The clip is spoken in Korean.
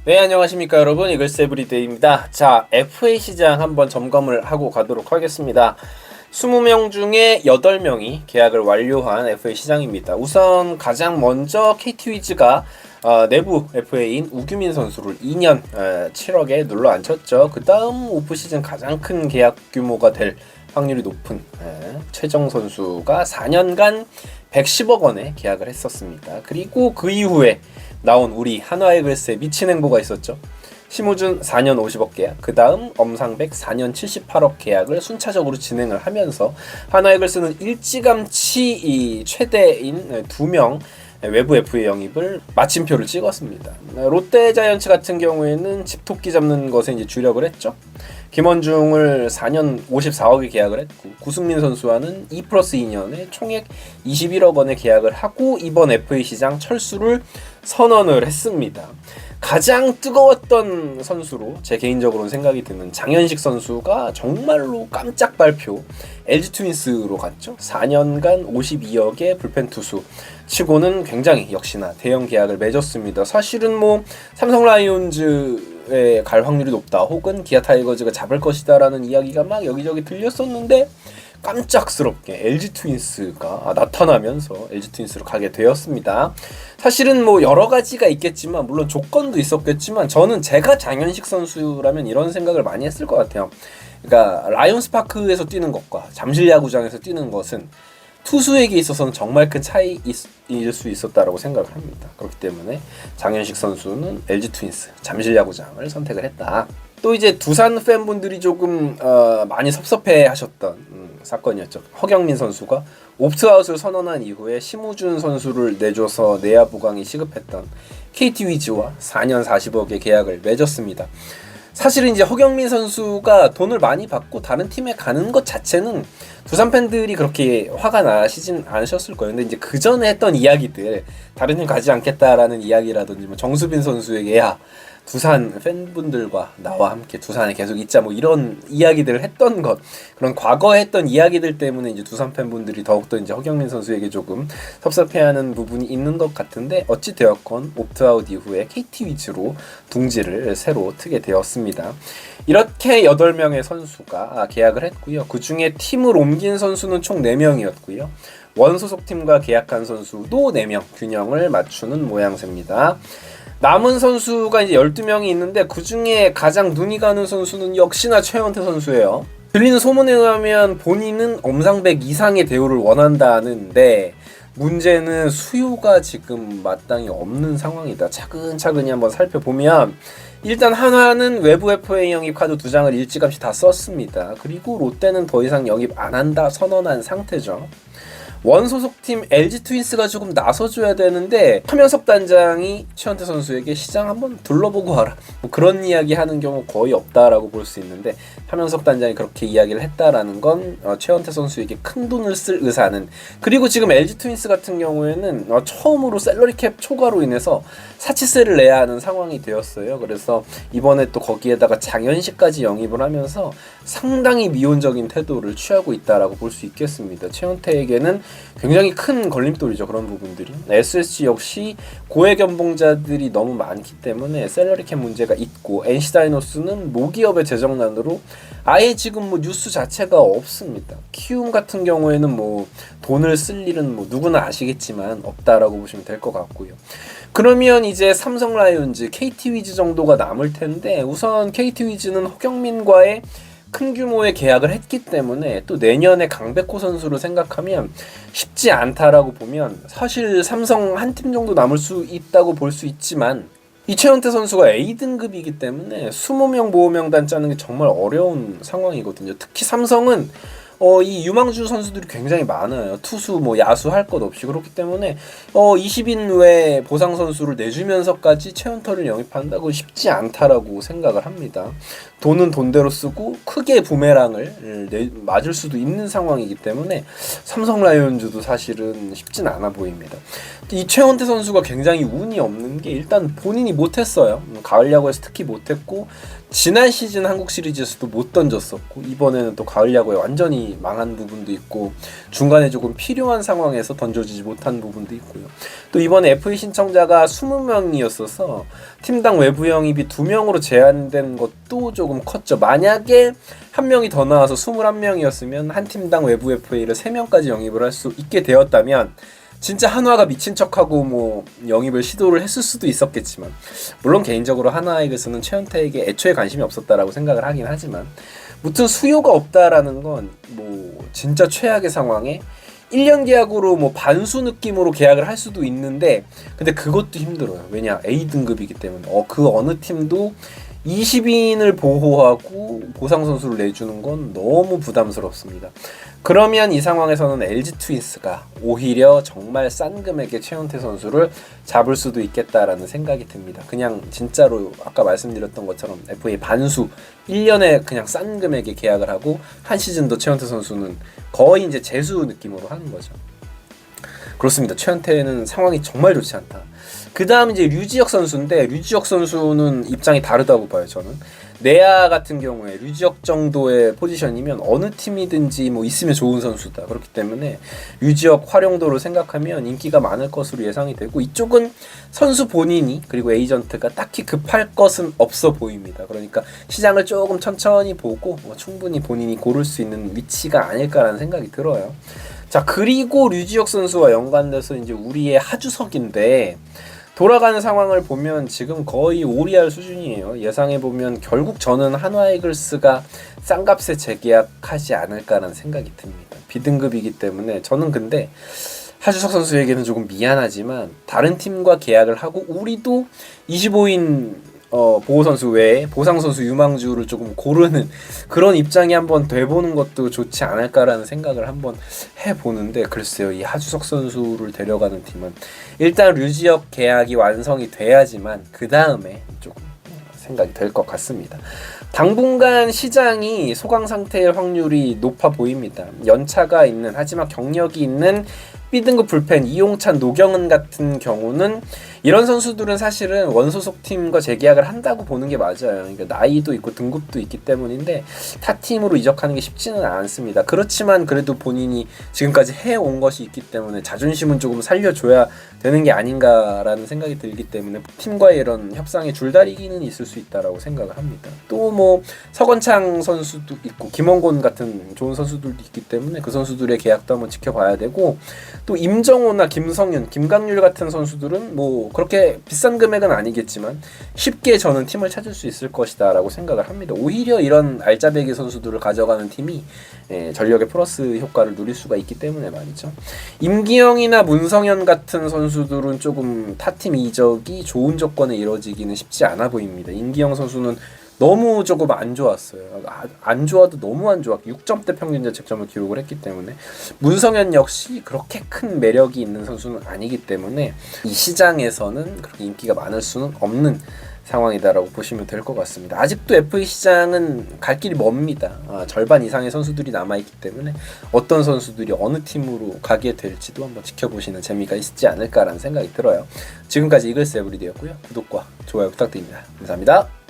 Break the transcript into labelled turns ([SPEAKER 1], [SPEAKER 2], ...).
[SPEAKER 1] 네, 안녕하십니까 여러분, 이글스에브리데이입니다. 자, FA 시장 한번 점검을 하고 가도록 하겠습니다. 20명 중에 8명이 계약을 완료한 FA 시장입니다. 우선 가장 먼저 KT 위즈가 내부 FA인 우규민 선수를 2년 7억에 눌러 앉혔죠. 그 다음 오프시즌 가장 큰 계약 규모가 될 확률이 높은 최정 선수가 4년간 110억 원에 계약을 했었습니다. 그리고 그 이후에 나온 우리 한화이글스의 미친 행보가 있었죠. 심우준 4년 50억 계약, 그 다음 엄상백 4년 78억 계약을 순차적으로 진행을 하면서 한화이글스는 일찌감치 이 최대인 2명 외부 FA 영입을 마침표를 찍었습니다. 롯데자이언츠 같은 경우에는 집토끼 잡는 것에 이제 주력을 했죠. 김원중을 4년 54억에 계약을 했고, 구승민 선수와는 2+2년에 총액 21억 원에 계약을 하고 이번 FA 시장 철수를 선언을 했습니다. 가장 뜨거웠던 선수로 제 개인적으로는 생각이 드는 장현식 선수가 정말로 깜짝 발표, LG 트윈스로 갔죠. 4년간 52억의 불펜 투수 치고는 굉장히 역시나 대형 계약을 맺었습니다. 사실은 뭐 삼성 라이온즈에 갈 확률이 높다, 혹은 기아 타이거즈가 잡을 것이다 라는 이야기가 막 여기저기 들렸었는데 깜짝스럽게 LG 트윈스가 나타나면서 LG 트윈스로 가게 되었습니다. 사실은 뭐 여러 가지가 있겠지만, 물론 조건도 있었겠지만, 저는 제가 장현식 선수라면 이런 생각을 많이 했을 것 같아요. 그러니까 라이온스 파크에서 뛰는 것과 잠실 야구장에서 뛰는 것은 투수에게 있어서는 정말 큰 차이일 수 있었다라고 생각을 합니다. 그렇기 때문에 장현식 선수는 LG 트윈스 잠실 야구장을 선택을 했다. 또 이제 두산 팬분들이 조금 많이 섭섭해하셨던 사건이었죠. 허경민 선수가 옵트아웃을 선언한 이후에 심우준 선수를 내줘서 내야 보강이 시급했던 KT 위즈와 4년 40억의 계약을 맺었습니다. 사실은 이제 허경민 선수가 돈을 많이 받고 다른 팀에 가는 것 자체는 두산 팬들이 그렇게 화가 나시진 않으셨을 거예요. 근데 이제 그 전에 했던 이야기들, 다른 팀 가지 않겠다라는 이야기라든지, 뭐 정수빈 선수에게 야, 두산 팬분들과 나와 함께 두산에 계속 있자, 뭐 이런 이야기들을 했던 것, 그런 과거에 했던 이야기들 때문에 이제 두산 팬분들이 더욱더 이제 허경민 선수에게 조금 섭섭해하는 부분이 있는 것 같은데, 어찌 되었건 옵트아웃 이후에 KT 위즈로 둥지를 새로 트게 되었습니다. 이렇게 8명의 선수가 계약을 했고요. 그 중에 팀을 옮긴 선수는 총 4명이었고요. 원소속 팀과 계약한 선수도 4명, 균형을 맞추는 모양새입니다. 남은 선수가 이제 12명이 있는데, 그 중에 가장 눈이 가는 선수는 역시나 최원태 선수예요. 들리는 소문에 의하면 본인은 엄상백 이상의 대우를 원한다는데, 문제는 수요가 지금 마땅히 없는 상황이다. 차근차근히 한번 살펴보면, 일단 한화는 외부 FA 영입 카드 2장을 일찌감치 다 썼습니다. 그리고 롯데는 더 이상 영입 안 한다 선언한 상태죠. 원소속팀 LG 트윈스가 조금 나서줘야 되는데, 하면석 단장이 최원태 선수에게 시장 한번 둘러보고 와라, 뭐 그런 이야기 하는 경우 거의 없다라고 볼 수 있는데, 하면석 단장이 그렇게 이야기를 했다라는 건 최원태 선수에게 큰 돈을 쓸 의사는, 그리고 지금 LG 트윈스 같은 경우에는 처음으로 셀러리캡 초과로 인해서 사치세를 내야 하는 상황이 되었어요. 그래서 이번에 또 거기에다가 장현식까지 영입을 하면서 상당히 미온적인 태도를 취하고 있다라고 볼 수 있겠습니다. 최원태에게는 굉장히 큰 걸림돌이죠, 그런 부분들이. SSG 역시 고액 연봉자들이 너무 많기 때문에 셀러리캡 문제가 있고, NC 다이노스는 모기업의 재정난으로 아예 지금 뭐 뉴스 자체가 없습니다. 키움 같은 경우에는 뭐 돈을 쓸 일은 뭐 누구나 아시겠지만 없다라고 보시면 될 것 같고요. 그러면 이제 삼성 라이온즈, KT 위즈 정도가 남을 텐데, 우선 KT 위즈는 허경민과의 큰 규모의 계약을 했기 때문에 또 내년에 강백호 선수를 생각하면 쉽지 않다라고 보면, 사실 삼성 한 팀 정도 남을 수 있다고 볼 수 있지만, 이 최원태 선수가 A등급이기 때문에 20명 보호명단 짜는 게 정말 어려운 상황이거든요. 특히 삼성은 이 유망주 선수들이 굉장히 많아요. 투수, 뭐 야수 할 것 없이. 그렇기 때문에 20인 외 보상 선수를 내주면서까지 최원태를 영입한다고 쉽지 않다라고 생각을 합니다. 돈은 돈대로 쓰고 크게 부메랑을 맞을 수도 있는 상황이기 때문에 삼성 라이온즈도 사실은 쉽진 않아 보입니다. 이 최원태 선수가 굉장히 운이 없는 게, 일단 본인이 못했어요. 가을 야구에서 특히 못했고 지난 시즌 한국 시리즈에서도 못 던졌었고 이번에는 또 가을 야구에 완전히 망한 부분도 있고 중간에 조금 필요한 상황에서 던져지지 못한 부분도 있고요. 또 이번에 FA 신청자가 20명이었어서 팀당 외부 영입이 2명으로 제한된 것도 조금 컸죠. 만약에 한 명이 더 나와서 21명이었으면 한 팀당 외부 FA를 3명까지 영입을 할 수 있게 되었다면 진짜 한화가 미친 척하고 뭐 영입을 시도를 했을 수도 있었겠지만, 물론 개인적으로 한화에게서는 최원태에게 애초에 관심이 없었다라고 생각을 하긴 하지만, 무튼 수요가 없다라는 건 뭐 진짜 최악의 상황에 1년 계약으로 뭐 반수 느낌으로 계약을 할 수도 있는데, 근데 그것도 힘들어요. 왜냐, A등급이기 때문에 그 어느 팀도 20인을 보호하고 보상 선수를 내주는 건 너무 부담스럽습니다. 그러면 이 상황에서는 LG 트윈스가 오히려 정말 싼 금액의 최원태 선수를 잡을 수도 있겠다라는 생각이 듭니다. 그냥 진짜로 아까 말씀드렸던 것처럼 FA 반수 1년에 그냥 싼 금액에 계약을 하고 한 시즌 더 최원태 선수는 거의 이제 재수 느낌으로 하는 거죠. 그렇습니다. 최원태는 상황이 정말 좋지 않다. 그 다음 이제 류지혁 선수인데, 류지혁 선수는 입장이 다르다고 봐요. 저는 내야 같은 경우에 류지혁 정도의 포지션이면 어느 팀이든지 뭐 있으면 좋은 선수다. 그렇기 때문에 류지혁 활용도를 생각하면 인기가 많을 것으로 예상이 되고, 이쪽은 선수 본인이 그리고 에이전트가 딱히 급할 것은 없어 보입니다. 그러니까 시장을 조금 천천히 보고 충분히 본인이 고를 수 있는 위치가 아닐까라는 생각이 들어요. 자, 그리고 류지혁 선수와 연관돼서 이제 우리의 하주석인데, 돌아가는 상황을 보면 지금 거의 오리알 수준이에요. 예상해보면 결국 저는 한화 이글스가 싼 값에 재계약하지 않을까라는 생각이 듭니다. B등급이기 때문에 저는 근데 하주석 선수에게는 조금 미안하지만 다른 팀과 계약을 하고 우리도 25인 보호선수 외에 보상선수 유망주를 조금 고르는 그런 입장이 한번 돼보는 것도 좋지 않을까라는 생각을 한번 해보는데, 글쎄요, 이 하주석 선수를 데려가는 팀은 일단 류지혁 계약이 완성이 돼야지만 그 다음에 조금 생각이 될 것 같습니다. 당분간 시장이 소강 상태일 확률이 높아 보입니다. 연차가 있는, 하지만 경력이 있는 B등급 불펜 이용찬, 노경은 같은 경우는 이런 선수들은 사실은 원소속 팀과 재계약을 한다고 보는 게 맞아요. 그러니까 나이도 있고 등급도 있기 때문인데 타 팀으로 이적하는 게 쉽지는 않습니다. 그렇지만 그래도 본인이 지금까지 해온 것이 있기 때문에 자존심은 조금 살려줘야 되는 게 아닌가라는 생각이 들기 때문에 팀과의 이런 협상의 줄다리기는 있을 수 있다라고 생각을 합니다. 또 뭐 서건창 선수도 있고 김원곤 같은 좋은 선수들도 있기 때문에 그 선수들의 계약도 한번 지켜봐야 되고, 또 임정호나 김성윤, 김강률 같은 선수들은 뭐 그렇게 비싼 금액은 아니겠지만 쉽게 저는 팀을 찾을 수 있을 것이다 라고 생각을 합니다. 오히려 이런 알짜배기 선수들을 가져가는 팀이 전력의 플러스 효과를 누릴 수가 있기 때문에 말이죠. 임기영이나 문성현 같은 선수들은 조금 타팀 이적이 좋은 조건에 이루어지기는 쉽지 않아 보입니다. 임기영 선수는 너무 조금 안 좋았어요. 안 좋아도 너무 안 좋았고 6점대 평균 자책점을 기록을 했기 때문에, 문성현 역시 그렇게 큰 매력이 있는 선수는 아니기 때문에 이 시장에서는 그렇게 인기가 많을 수는 없는 상황이다라고 보시면 될 것 같습니다. 아직도 FA 시장은 갈 길이 멉니다. 절반 이상의 선수들이 남아있기 때문에 어떤 선수들이 어느 팀으로 가게 될지도 한번 지켜보시는 재미가 있지 않을까라는 생각이 들어요. 지금까지 이글스 에브리데이였고요. 구독과 좋아요 부탁드립니다. 감사합니다.